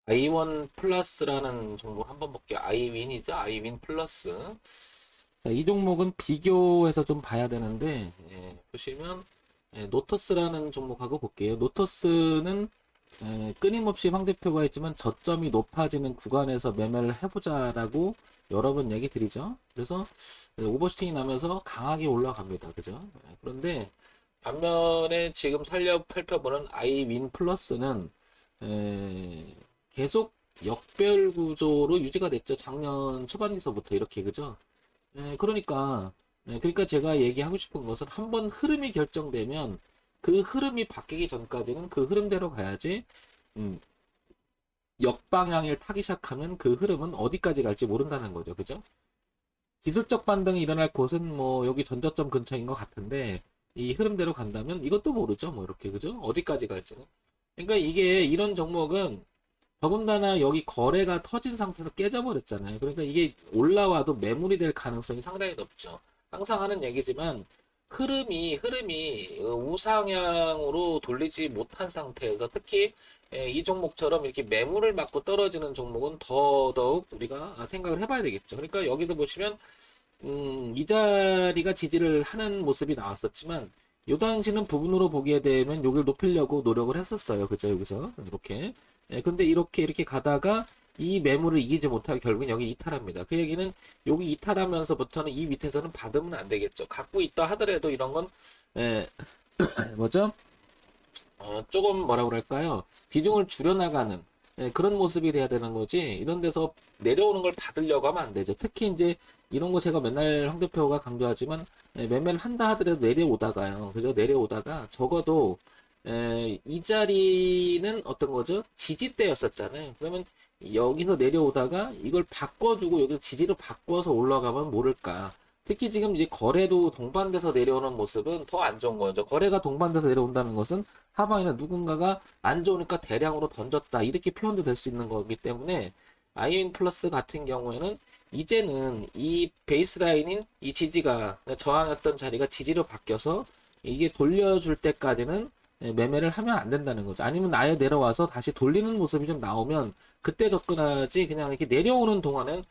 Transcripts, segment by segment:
i1 플러스라는 종목 한번 볼게요. iwin이죠. iwin 플러스. 자, 이 종목은 비교해서 좀 봐야 되는데, 보시면, 노터스라는 종목하고 볼게요. 노터스는 끊임없이 황대표가 있지만 저점이 높아지는 구간에서 매매를 해보자라고 여러 번 얘기 드리죠. 그래서 오버슈팅이 나면서 강하게 올라갑니다. 그죠? 그런데 반면에 지금 살펴보는 iwin 플러스는 계속 역별 구조로 유지가 됐죠. 작년 초반에서부터 이렇게 그죠? 그러니까 제가 얘기하고 싶은 것은 한번 흐름이 결정되면 그 흐름이 바뀌기 전까지는 그 흐름대로 가야지. 음, 역방향을 타기 시작하면 그 흐름은 어디까지 갈지 모른다는 거죠. 그죠? 기술적 반등이 일어날 곳은 뭐 여기 전저점 근처인 것 같은데 이 흐름대로 간다면 이것도 모르죠. 뭐 이렇게 그죠? 어디까지 갈지는. 그러니까 이게 이런 종목은 더군다나 여기 거래가 터진 상태에서 깨져버렸잖아요. 그러니까 이게 올라와도 매물이 될 가능성이 상당히 높죠. 항상 하는 얘기지만 흐름이 우상향으로 돌리지 못한 상태에서 특히 이 종목처럼 이렇게 매물을 맞고 떨어지는 종목은 더더욱 우리가 생각을 해봐야 되겠죠. 그러니까 여기도 보시면 이 자리가 지지를 하는 모습이 나왔었지만 요 당시는 부분으로 보게 되면 여기를 높이려고 노력을 했었어요. 그죠? 여기서 이렇게. 근데 이렇게 가다가 이 매물을 이기지 못하고 결국엔 여기 이탈합니다. 그 얘기는 여기 이탈하면서부터는 이 밑에서는 받으면 안 되겠죠. 갖고 있다 하더라도 이런 건 예, 뭐죠? 조금 뭐라 그럴까요? 비중을 줄여나가는 그런 모습이 돼야 되는 거지. 이런 데서 내려오는 걸 받으려고 하면 안 되죠. 특히 이제 이런 거 제가 맨날 황 대표가 강조하지만 매매를 한다 하더라도 내려오다가요. 그죠? 내려오다가 적어도 이 자리는 어떤 거죠? 지지대였었잖아요. 그러면 여기서 내려오다가 이걸 바꿔주고 여기서 지지로 바꿔서 올라가면 모를까. 특히 지금 이제 거래도 동반돼서 내려오는 모습은 더 안 좋은 거죠. 거래가 동반돼서 내려온다는 것은 하방에는 누군가가 안 좋으니까 대량으로 던졌다. 이렇게 표현도 될 수 있는 거기 때문에 아이윈 플러스 같은 경우에는 이제는 이 베이스라인인 이 지지가 저항했던 자리가 지지로 바뀌어서 이게 돌려줄 때까지는 매매를 하면 안 된다는 거죠. 아니면 아예 내려와서 다시 돌리는 모습이 좀 나오면 그때 접근하지 그냥 이렇게 내려오는 동안은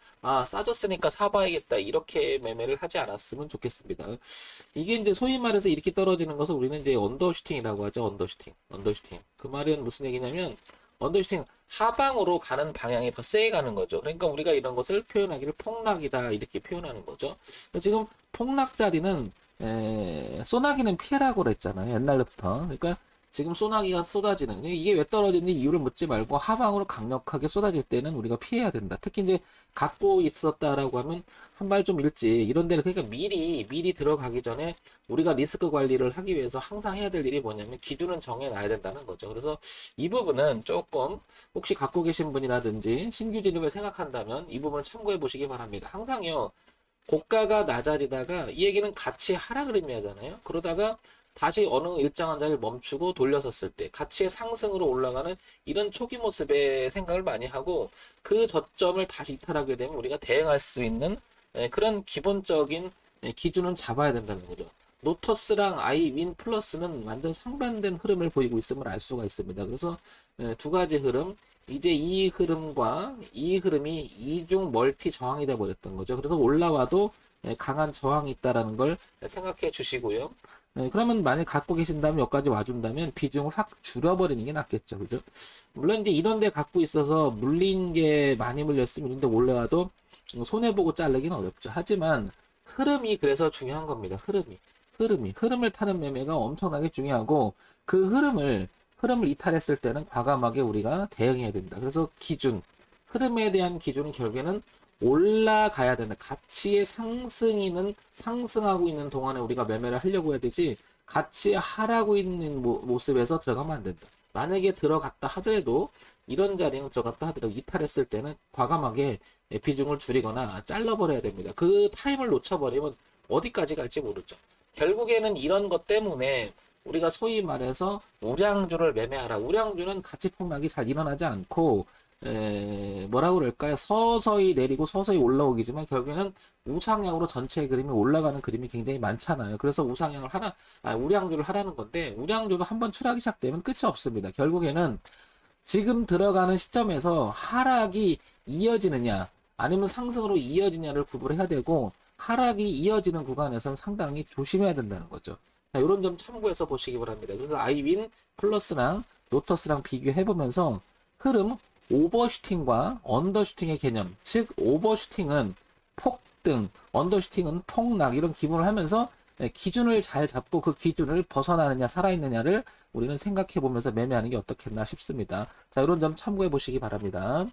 싸졌으니까 사봐야겠다 이렇게 매매를 하지 않았으면 좋겠습니다. 이게 이제 소위 말해서 이렇게 떨어지는 것을 우리는 이제 언더슈팅이라고 하죠. 언더슈팅. 그 말은 무슨 얘기냐면 언더슈팅 하방으로 가는 방향이 더 세게 가는 거죠. 그러니까 우리가 이런 것을 표현하기를 폭락이다 이렇게 표현하는 거죠. 지금 폭락 자리는 소나기는 피해라고 그랬잖아요. 옛날부터. 그러니까 지금 소나기가 쏟아지는 이게 왜 떨어지는지 이유를 묻지 말고 하방으로 강력하게 쏟아질 때는 우리가 피해야 된다. 특히 이제 갖고 있었다라고 하면 한 발 좀 일찍 이런 데를 그러니까 미리 들어가기 전에 우리가 리스크 관리를 하기 위해서 항상 해야 될 일이 뭐냐면 기준은 정해 놔야 된다는 거죠. 그래서 이 부분은 조금 혹시 갖고 계신 분이라든지 신규 진입을 생각한다면 이 부분을 참고해 보시기 바랍니다. 항상요. 고가가 낮아지다가 이 얘기는 같이 하락을 의미하잖아요. 그러다가 다시 어느 일정한 자리를 멈추고 돌려섰을 때 가치의 상승으로 올라가는 이런 초기 모습에 생각을 많이 하고 그 저점을 다시 이탈하게 되면 우리가 대응할 수 있는 그런 기본적인 기준은 잡아야 된다는 거죠. 노터스랑 아이윈 플러스는 완전 상반된 흐름을 보이고 있음을 알 수가 있습니다. 그래서 두 가지 흐름, 이제 이 흐름과 이 흐름이 이중 멀티 저항이 돼 버렸던 거죠. 그래서 올라와도 강한 저항이 있다라는 걸 생각해 주시고요. 그러면 만약 갖고 계신다면 여기까지 와준다면 비중을 확 줄여버리는 게 낫겠죠. 그죠? 물론 이제 이런 데 갖고 있어서 물린 게 많이 물렸으면 이런 데 올라와도 손해보고 자르기는 어렵죠. 하지만 흐름이 그래서 중요한 겁니다. 흐름을 타는 매매가 엄청나게 중요하고 그 흐름을 이탈했을 때는 과감하게 우리가 대응해야 된다. 그래서 흐름에 대한 기준은 결국에는 올라가야 된다. 가치의 상승이는 상승하고 있는 동안에 우리가 매매를 하려고 해야 되지 같이 하라고 있는 모습에서 들어가면 안 된다. 만약에 들어갔다 하더라도 이런 자리는 들어갔다 하더라도 이탈했을 때는 과감하게 비중을 줄이거나 잘라버려야 됩니다. 그 타임을 놓쳐버리면 어디까지 갈지 모르죠. 결국에는 이런 것 때문에 우리가 소위 말해서 우량주를 매매하라. 우량주는 가치 폭락이 잘 일어나지 않고 뭐라고 그럴까요? 서서히 내리고 서서히 올라오기지만 결국에는 우상향으로 전체 그림이 올라가는 그림이 굉장히 많잖아요. 그래서 우량주를 하라는 건데 우량주도 한번 추락이 시작되면 끝이 없습니다. 결국에는 지금 들어가는 시점에서 하락이 이어지느냐 아니면 상승으로 이어지냐를 구분해야 되고 하락이 이어지는 구간에서는 상당히 조심해야 된다는 거죠. 자, 이런 점 참고해서 보시기 바랍니다. 그래서 아이윈 플러스랑 로터스랑 비교해 보면서 흐름 오버슈팅과 언더슈팅의 개념, 즉 오버슈팅은 폭등, 언더슈팅은 폭락 이런 기분을 하면서 기준을 잘 잡고 그 기준을 벗어나느냐 살아있느냐를 우리는 생각해 보면서 매매하는 게 어떻겠나 싶습니다. 자, 이런 점 참고해 보시기 바랍니다.